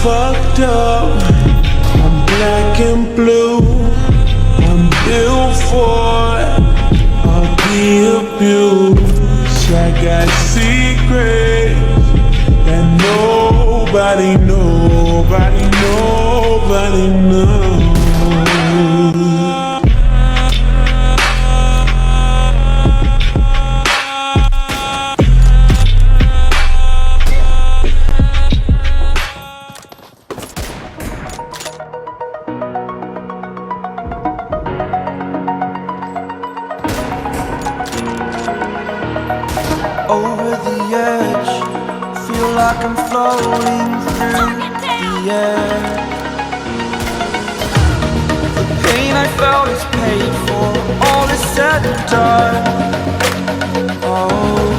fucked up. I'm black and blue. I'm built for all the abuse. I got secrets that nobody knows. Over the edge, feel like I'm floating through the air. The pain I felt is paid for, all is said and done. Oh,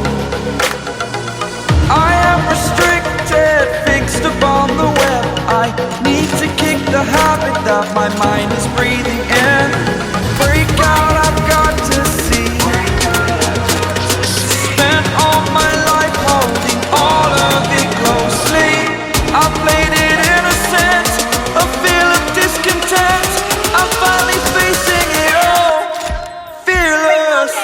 I am restricted, fixed upon the web. I need to kick the habit that my mind is breathing in. Break out, I've got to see. My life holding all of it closely. I played it innocent, a feel of discontent. I'm finally facing it all, fearless.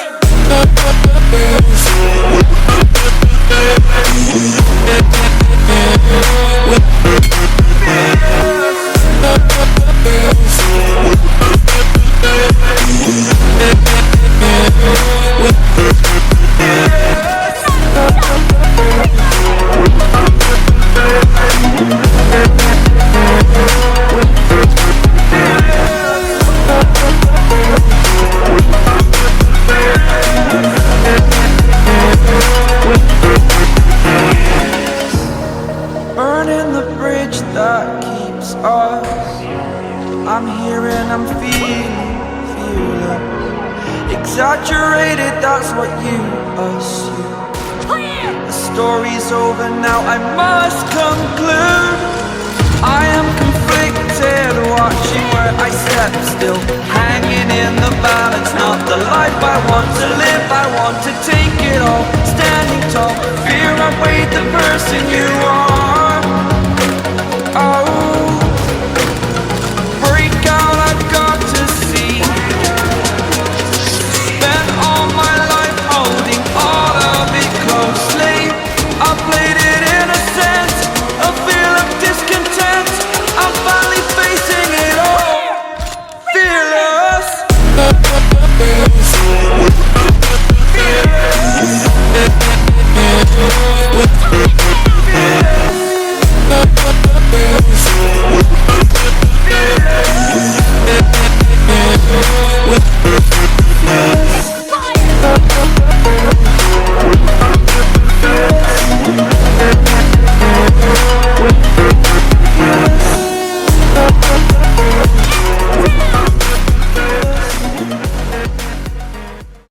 Burning the bridge that keeps us. I'm here and I'm feeling fearless. Exaggerated, that's what you assume. The story's over now, I must conclude. I am conflicted, watching where I step still, hanging in the balance. Not the life I want to live, I want to take it all. Standing tall, fear I weighed the